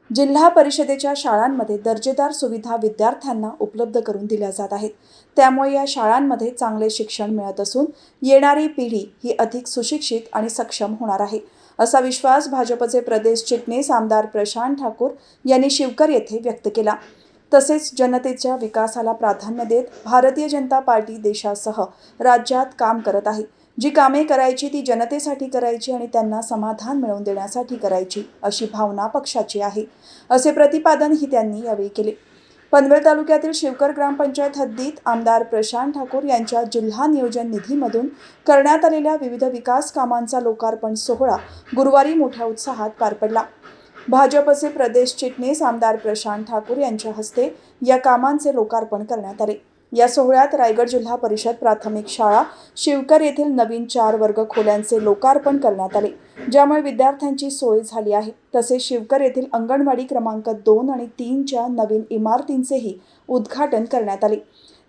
जिल्हा परिषदेच्या शाळांमध्ये दर्जेदार सुविधा विद्यार्थ्यांना उपलब्ध करून दिल्या जात आहेत। त्यामुळे या शाळांमध्ये चांगले शिक्षण मिळत असून येणारी पिढी ही अधिक सुशिक्षित आणि सक्षम होणार आहे, असा विश्वास भाजपचे प्रदेश चिटणीस आमदार प्रशांत ठाकूर यांनी शिवकर येथे व्यक्त केला। तसेच जनतेच्या विकासाला प्राधान्य देत भारतीय जनता पार्टी देशासह राज्यात काम करत आहे। जी कामे करायची ती जनतेसाठी करायची आणि त्यांना समाधान मिळवून देण्यासाठी करायची अशी भावना पक्षाची आहे, असे प्रतिपादनही त्यांनी यावेळी केले। पनवेल तालुक्यातील शिवकर ग्रामपंचायत हद्दीत आमदार प्रशांत ठाकूर यांच्या जिल्हा नियोजन निधीमधून करण्यात आलेल्या विविध विकास कामांचा लोकार्पण सोहळा गुरुवारी मोठ्या उत्साहात पार पडला। भाजपचे प्रदेश चिटणीस आमदार प्रशांत ठाकूर यांच्या हस्ते या कामांचे लोकार्पण करण्यात आले। या सोहळ्यात रायगड जिल्हा परिषद प्राथमिक शाळा शिवकर येथील नवीन 4 वर्ग खोल्यांचे लोकार्पण करण्यात आले, ज्यामुळे विद्यार्थ्यांची सोय झाली आहे। तसेच शिवकर येथील अंगणवाडी क्रमांक 2 आणि 3 च्या नवीन इमारतींचेही उद्घाटन करण्यात आले,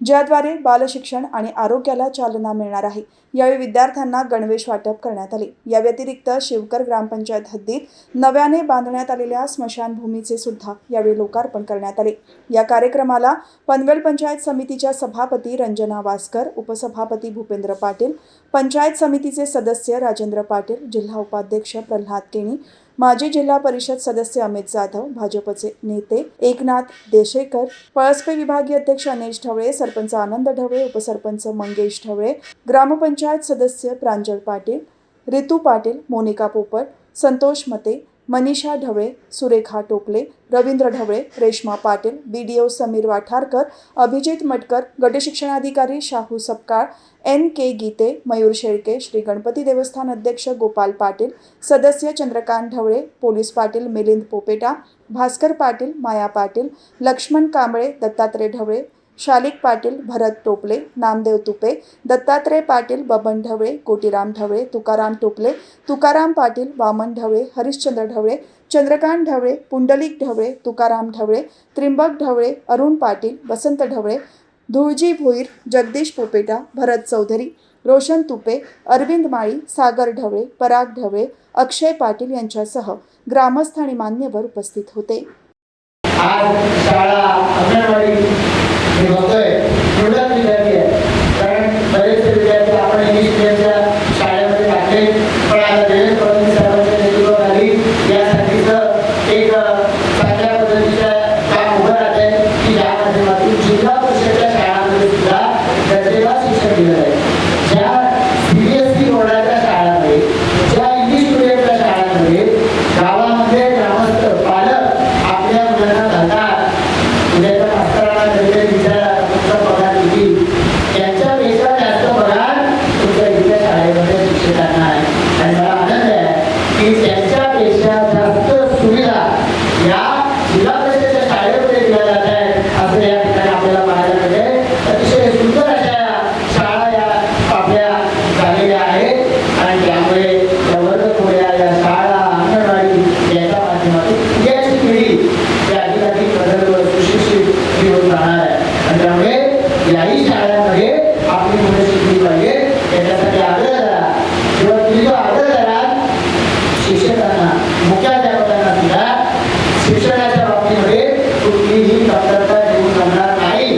ज्याद्वारे बालशिक्षण आणि आरोग्याला चालना मिळणार आहे। यावेळी विद्यार्थ्यांना गणवेश वाटप करण्यात आले। या व्यतिरिक्त शिवकर ग्रामपंचायत हद्दीत नव्याने बांधण्यात आलेल्या स्मशानभूमीचे सुद्धा यावेळी लोकार्पण करण्यात आले। या कार्यक्रमाला पनवेल पंचायत समितीच्या सभापती रंजना वासकर, उपसभापती भूपेंद्र पाटील, पंचायत समितीचे सदस्य राजेंद्र पाटील, जिल्हा उपाध्यक्ष प्रल्हाद केणी, माजी जिल्हा परिषद सदस्य अमित जाधव, भाजपचे नेते एकनाथ देशेकर, पळसपे विभागीय अध्यक्ष अनेश ढवळे, सरपंच आनंद ढवळे, उपसरपंच मंगेश ढवळे, ग्रामपंचायत सदस्य प्रांजल पाटील, रितू पाटील, मोनिका पोपट, संतोष मते, मनीषा ढवळे, सुरेखा टोपले, रवींद्र ढवळे, रेश्मा पाटील, बीडीओ समीर वाठारकर, अभिजित मटकर, गटशिक्षणाधिकारी शाहू सपकाळ, NK गीते, मयूर शेळके, श्री गणपती देवस्थान अध्यक्ष गोपाल पाटील, सदस्य चंद्रकांत ढवळे, पोलीस पाटील मिलिंद पोपेटा, भास्कर पाटील, माया पाटील, लक्ष्मण कांबळे, दत्तात्रय ढवळे, शालिक पाटील, भरत टोपले, नामदेव तुपे, दत्तात्रय पाटील, बबन ढवळे, कोटीराम ढवळे, तुकाराम टोपले, तुकाराम पाटील, वामन ढवळे, हरिश्चंद्र ढवळे, चंद्रकांत ढवळे, पुंडलिक ढवळे, तुकाराम ढवळे, त्रिंबक ढवळे, अरुण पाटील, वसंत ढवळे, धुळजी भोईर, जगदीश पोपेटा, भरत चौधरी, रोशन तुपे, अरविंद माळी, सागर ढवळे, पराग ढवळे, अक्षय पाटील यांच्यासह ग्रामस्थ आणि मान्यवर उपस्थित होते। आज शाळा अंगणवाडी हे होतोय थोडं विद्यार्थी आहे, कारण बरेच विद्यार्थी आपण इंग्लिश मीडियमच्या शाळेमध्ये टाकले, पण आता देवेंद्र फडणवीस साहेबांच्या नेतृत्वाखाली यासाठीचं एक चांगल्या पद्धतीचं काम उभं राहत आहे की ज्या माध्यमातून जिल्हा परिषदेच्या शाळांमध्ये सुद्धा दर्जेदार शिक्षण दिलं आहे। ज्या CBSE बोर्डाच्या शाळांमध्ये, ज्या इंग्लिश मीडियमच्या शाळांमध्ये गावामध्ये ग्रामस्थ पालक आपल्या मुलांना घालतात, उद्याच्या मास्तरांना कधीतरी विचारा तुमचा पगार किती, यांच्यापेक्षा जास्त पगार तुमच्या इथल्या शाळेमध्ये शिक्षकांना आहे। आणि मला आनंद आहे की त्यांच्यापेक्षा जास्त सुविधा या जिल्हा परिषदेच्या शाळेमध्ये दिल्या जात आहेत, असं या ठिकाणी आपल्याला पाहायला मिळेल। अतिशय सुंदर अशा शाळा या आपल्या झालेल्या आहेत आणि त्यामुळे या वर्गखोल्या, या शाळा, अंगणवाडी याच्या माध्यमातून उद्याची पिढी या अधिकाधिक बदल सुशिक्षित होऊन राहणार आहे। आणि त्यामुळे याही शाळांमध्ये आपली मुलं शिकली पाहिजे, याच्यासाठी आग्रह करा। किंवा तुम्ही जो आग्रह कराल शिक्षकांना, मुख्याध्यापकांना सुद्धा शिक्षणाच्या बाबतीमध्ये कुठलीही कमतरता येऊ जमणार नाही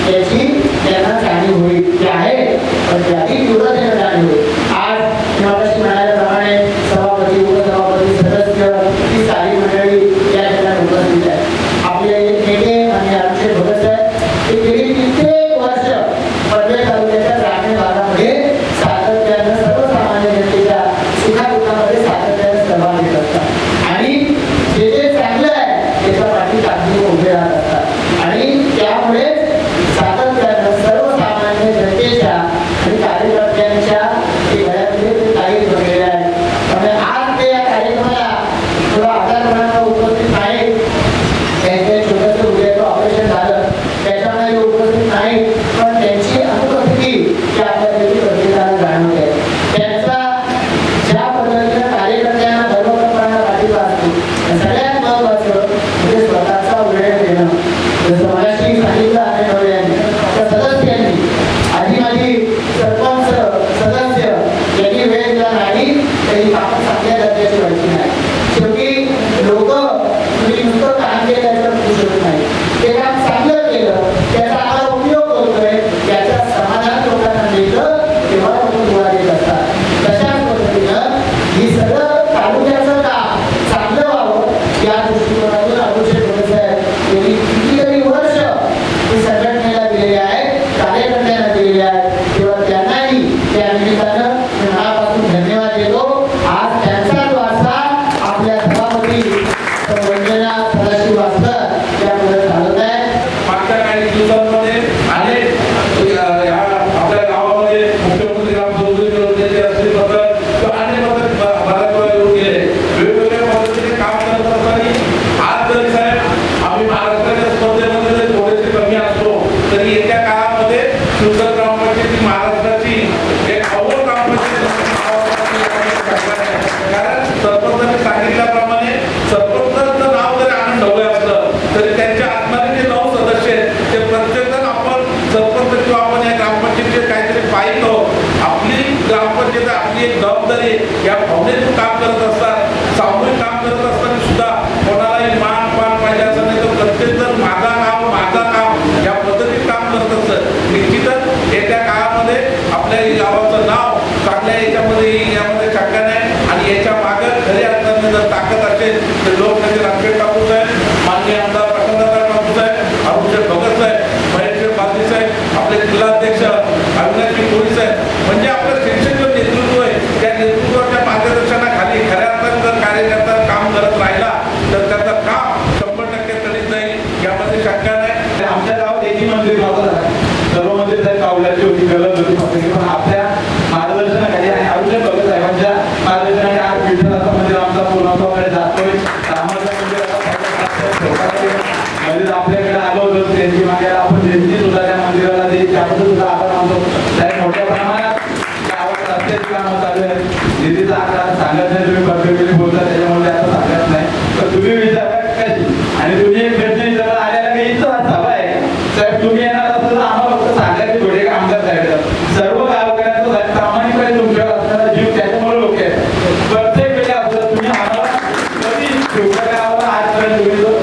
याची त्यांना जाणीव होईल, ते आहे पण त्याही तीव्रतेने जाणीव होईल। आज मगाशी म्हणाल्याप्रमाणे सभापती, उपसभापती, सदस्य ही सारी मंडळी या ठिकाणी उपस्थित आहे। आपले नेते आणि आमचे भगत साहेब हे गेली कित्येक वर्ष पनवेल तालुक्याच्या ग्रामीण भागामध्ये सातत्यानं सर्वसामान्य जनतेच्या सुखादुःखामध्ये सातत्याने सहभाग घेत असतात आणि जे जे चांगलं आहे त्याच्या पाठी अगदी उभे राहत असतात। आणि आणि तुम्ही एक प्रश्न विचारला आलेला काही इथं सभा आहे साहेब, तुम्ही येणार असेल तर आम्हाला फक्त सांगायचे थोडे का आमदार साहेब सर्व गावकऱ्यांचा साहेब प्रामाणिकपणे तुमच्यावर असणारा जीव त्याच्यामुळे लोक आहेत. प्रत्येक वेळी असं तुम्ही आम्हाला कधी तुमच्या गावाला आजपर्यंत तुम्ही जो